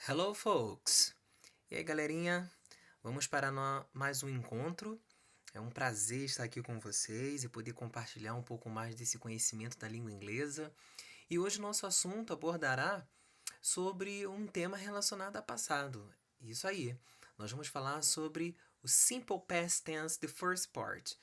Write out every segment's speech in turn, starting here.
Hello, folks! E aí, galerinha? Vamos para mais um encontro. É um prazer estar aqui com vocês e poder compartilhar um pouco mais desse conhecimento da língua inglesa. E hoje nosso assunto abordará sobre um tema relacionado ao passado. Isso aí. Nós vamos falar sobre o Simple Past Tense, the first part.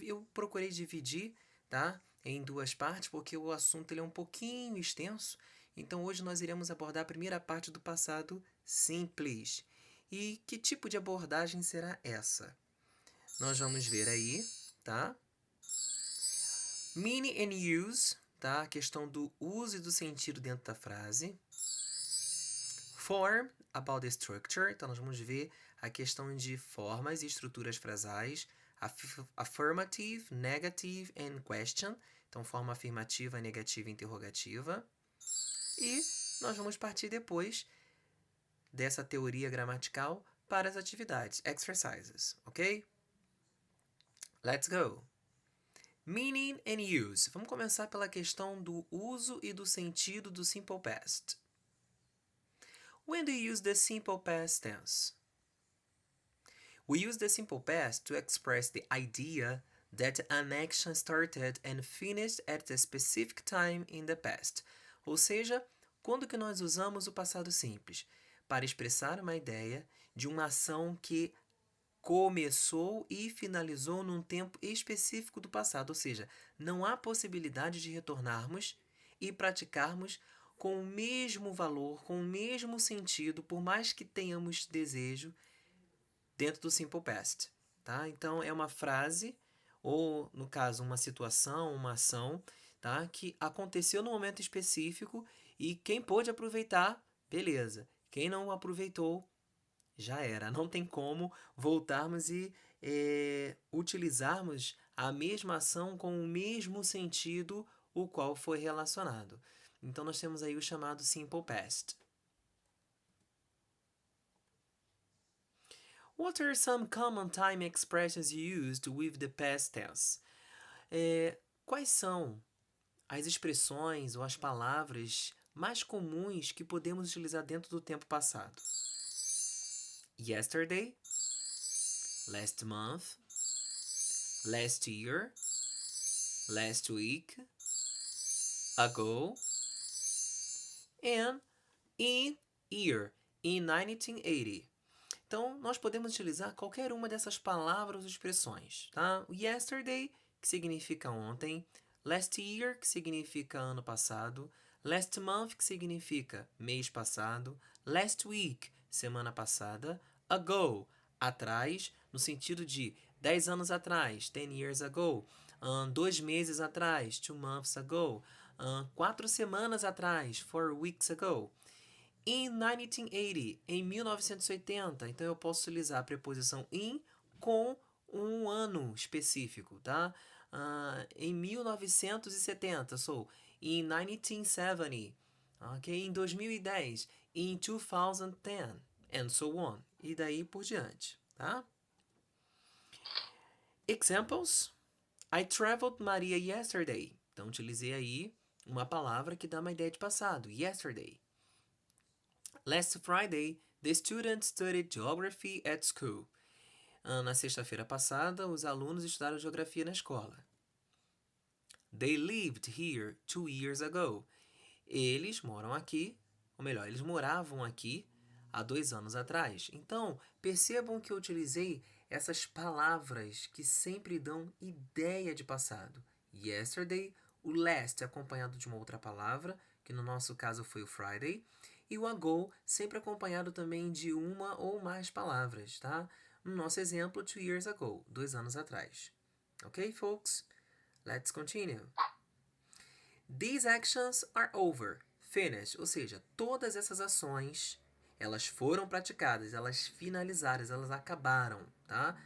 Eu procurei dividir, tá, em duas partes porque o assunto ele é um pouquinho extenso. Então hoje nós iremos abordar a primeira parte do passado simples. E que tipo de abordagem será essa? Nós vamos ver aí, tá? Meaning and use, tá? A questão do uso e do sentido dentro da frase. Form, about the structure. Então, nós vamos ver a questão de formas e estruturas frasais. Affirmative, negative and question. Então, forma afirmativa, negativa e interrogativa. E nós vamos partir depois dessa teoria gramatical para as atividades, exercises, ok? Let's go! Meaning and use. Vamos começar pela questão do uso e do sentido do simple past. When do you use the simple past tense? We use the simple past to express the idea that an action started and finished at a specific time in the past. Ou seja, quando que nós usamos o passado simples? Para expressar uma ideia de uma ação que começou e finalizou num tempo específico do passado, ou seja, não há possibilidade de retornarmos e praticarmos com o mesmo valor, com o mesmo sentido, por mais que tenhamos desejo dentro do simple past, tá? Então é uma frase ou no caso uma situação, uma ação, tá? Que aconteceu no momento específico e quem pôde aproveitar, beleza. Quem não aproveitou, já era. Não tem como voltarmos e utilizarmos a mesma ação com o mesmo sentido o qual foi relacionado. Então nós temos aí o chamado simple past. What are some common time expressions used with the past tense? Quais são as expressões ou as palavras mais comuns que podemos utilizar dentro do tempo passado? Yesterday, last month, last year, last week, ago, and in year, in 1980. Então, nós podemos utilizar qualquer uma dessas palavras ou expressões, tá? Yesterday, que significa ontem, last year, que significa ano passado, last month, que significa mês passado, last week, semana passada, ago, atrás, no sentido de 10 anos atrás, 10 years ago, 2 meses atrás, 2 months ago, 4 semanas atrás, 4 weeks ago. In 1980, em 1980, então eu posso utilizar a preposição in com um ano específico, tá? Em 1970, so in 1970, ok? Em 2010, in 2010, and so on. E daí por diante, tá? Examples. I traveled Maria yesterday. Então, utilizei aí uma palavra que dá uma ideia de passado. Yesterday. Last Friday, the students studied geography at school. Na sexta-feira passada, os alunos estudaram geografia na escola. They lived here 2 years ago. Eles moram aqui, ou melhor, eles moravam aqui há 2 anos atrás. Então, percebam que eu utilizei essas palavras que sempre dão ideia de passado. Yesterday, o last acompanhado de uma outra palavra, que no nosso caso foi o Friday, e o ago sempre acompanhado também de uma ou mais palavras, tá? No nosso exemplo, 2 years ago, 2 anos atrás. Ok, folks? Let's continue. These actions are over, finished, ou seja, todas essas ações, elas foram praticadas, elas finalizaram, elas acabaram, tá?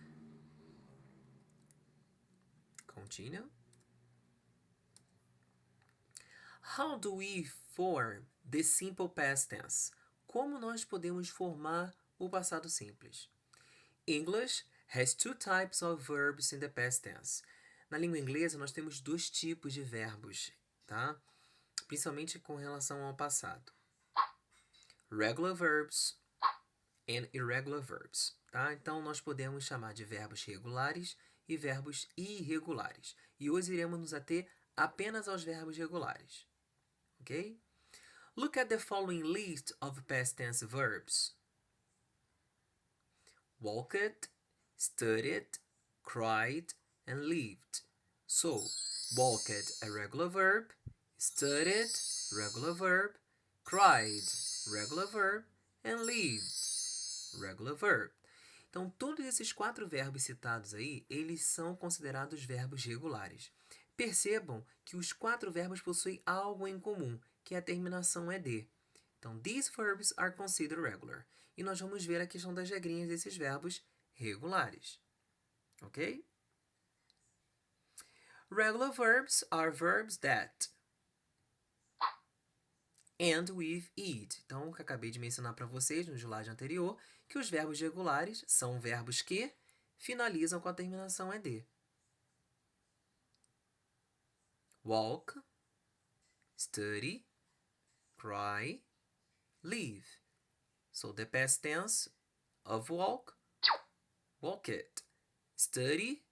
Continue. How do we form the simple past tense? Como nós podemos formar o passado simples? English has 2 types of verbs in the past tense. Na língua inglesa, nós temos 2 tipos de verbos, tá? Principalmente com relação ao passado. regular verbs and irregular verbs, tá? Então, nós podemos chamar de verbos regulares e verbos irregulares. E hoje iremos nos ater apenas aos verbos regulares, ok? Look at the following list of past tense verbs. Walked, studied, cried, and lived. So, walked, a regular verb, studied, regular verb, cried, regular verb, and lived, regular verb. Então, todos esses 4 verbos citados aí, eles são considerados verbos regulares. Percebam que os 4 verbos possuem algo em comum, que a terminação é de. Então, these verbs are considered regular. E nós vamos ver a questão das regrinhas desses verbos regulares. Ok? Regular verbs are verbs that end with ed. Então, o que eu acabei de mencionar para vocês no slide anterior, que os verbos regulares são verbos que finalizam com a terminação ed. Walk, study, cry, live. So the past tense of walk, walked. Study,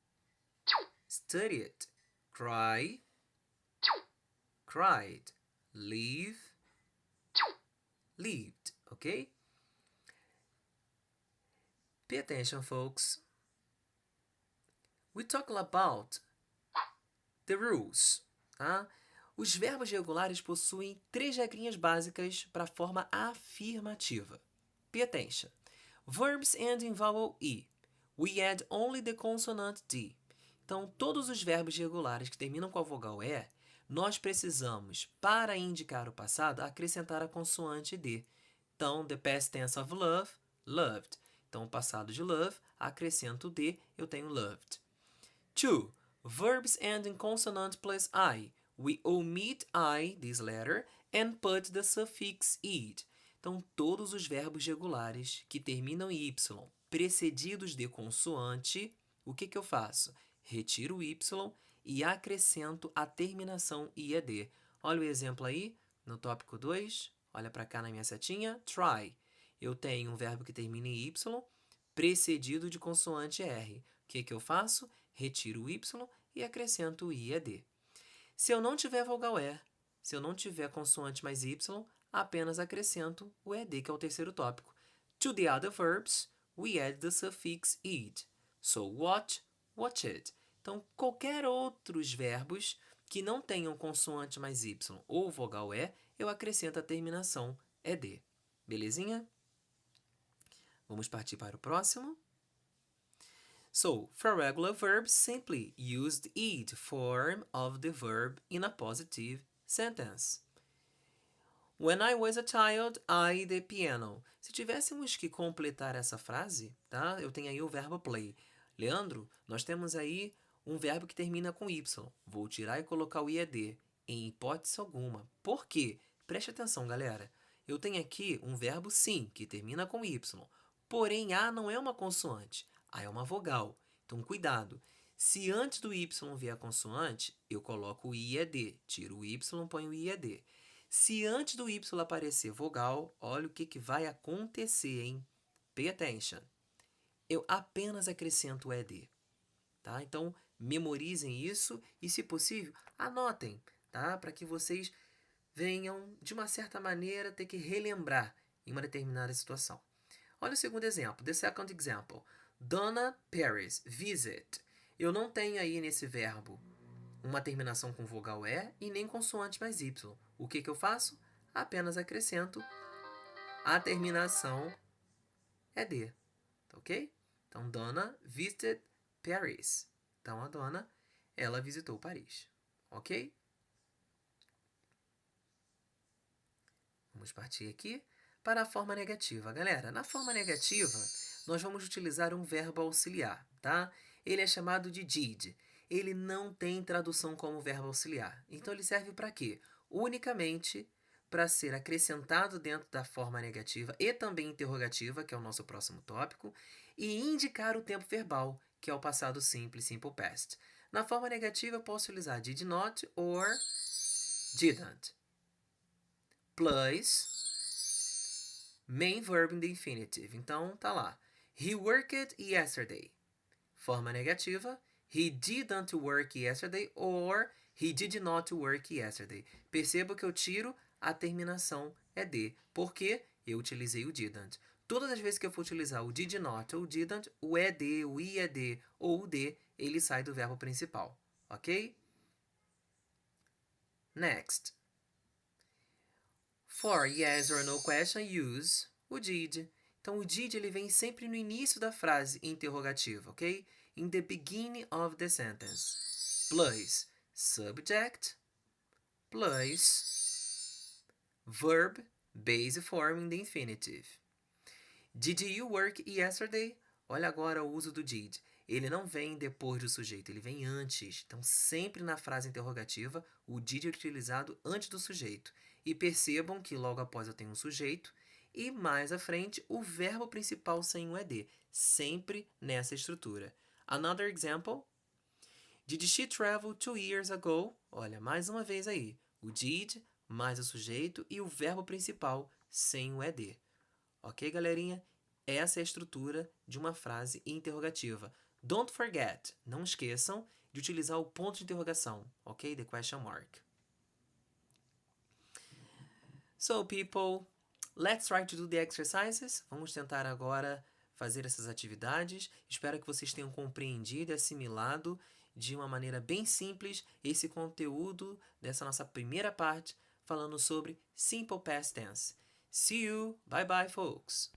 studied. Cry, cried. Live, lived. Okay? Pay attention, folks. We talk about the rules. Tá? Os verbos regulares possuem 3 regrinhas básicas para a forma afirmativa. Pay attention. Verbs end in vowel E. We add only the consonant D. Então, todos os verbos regulares que terminam com a vogal E, nós precisamos, para indicar o passado, acrescentar a consoante D. Então, the past tense of love, loved. Então, o passado de love, acrescento D, eu tenho loved. 2. Verbs end in consonant plus I. We omit I, this letter, and put the suffix ed. Então, todos os verbos regulares que terminam em Y, precedidos de consoante, o que eu faço? Retiro o Y e acrescento a terminação IED. Olha o exemplo aí, no tópico 2. Olha para cá na minha setinha. Try. Eu tenho um verbo que termina em Y, precedido de consoante R. O que eu faço? Retiro o Y e acrescento o IED. Se eu não tiver vogal E, se eu não tiver consoante mais Y, apenas acrescento o ED, que é o terceiro tópico. To the other verbs, we add the suffix ed. So, watch, watched. Então, qualquer outros verbos que não tenham consoante mais Y ou vogal E, eu acrescento a terminação ED. Belezinha? Vamos partir para o próximo. So, for regular verbs, simply use the ed form of the verb in a positive sentence. When I was a child, I the piano. Se tivéssemos que completar essa frase, tá? Eu tenho aí o verbo play. Leandro, nós temos aí um verbo que termina com Y. Vou tirar e colocar o IED. Em hipótese alguma. Por quê? Preste atenção, galera. Eu tenho aqui um verbo sim, que termina com Y. Porém, A não é uma consoante. A é uma vogal. Então, cuidado. Se antes do Y vier a consoante, eu coloco o IED. Tiro o Y, ponho o IED. Se antes do Y aparecer vogal, olha o que vai acontecer, hein? Pay attention. Eu apenas acrescento o ED. Tá? Então, memorizem isso e, se possível, anotem, tá? Para que vocês venham, de uma certa maneira, ter que relembrar em uma determinada situação. Olha o segundo exemplo. The second example. Donna Paris, visit. Eu não tenho aí nesse verbo uma terminação com vogal E e nem consoante mais Y. O que eu faço? Apenas acrescento a terminação ED. Ok? Então, Donna visited Paris. Então, a Donna, ela visitou Paris. Ok? Vamos partir aqui para a forma negativa. Galera, na forma negativa, nós vamos utilizar um verbo auxiliar, tá? Ele é chamado de did. Ele não tem tradução como verbo auxiliar. Então, ele serve para quê? Unicamente para ser acrescentado dentro da forma negativa e também interrogativa, que é o nosso próximo tópico, e indicar o tempo verbal, que é o passado simples, simple past. Na forma negativa, eu posso utilizar did not or didn't. Plus Main verb in the infinitive. Então, tá lá. He worked yesterday. Forma negativa. He didn't work yesterday or he did not work yesterday. Perceba que eu tiro a terminação é de. Por quê? Eu utilizei o didn't. Todas as vezes que eu for utilizar o did not ou didn't, o ED, o IED ou o D, ele sai do verbo principal. Ok? Next. For yes or no question, use o did. Então, o did ele vem sempre no início da frase interrogativa, ok? In the beginning of the sentence. Plus subject, plus verb, base form in the infinitive. Did you work yesterday? Olha agora o uso do did. Ele não vem depois do sujeito, ele vem antes. Então, sempre na frase interrogativa, o did é utilizado antes do sujeito. E percebam que logo após eu tenho um sujeito e mais à frente o verbo principal sem o ed, sempre nessa estrutura. Another example. Did she travel 2 years ago? Olha, mais uma vez aí. O did mais o sujeito e o verbo principal sem o ed. Ok, galerinha? Essa é a estrutura de uma frase interrogativa. Don't forget, não esqueçam de utilizar o ponto de interrogação, ok? The question mark. So, people, let's try to do the exercises. Vamos tentar agora fazer essas atividades. Espero que vocês tenham compreendido e assimilado de uma maneira bem simples esse conteúdo dessa nossa primeira parte falando sobre Simple Past Tense. See you. Bye bye, folks.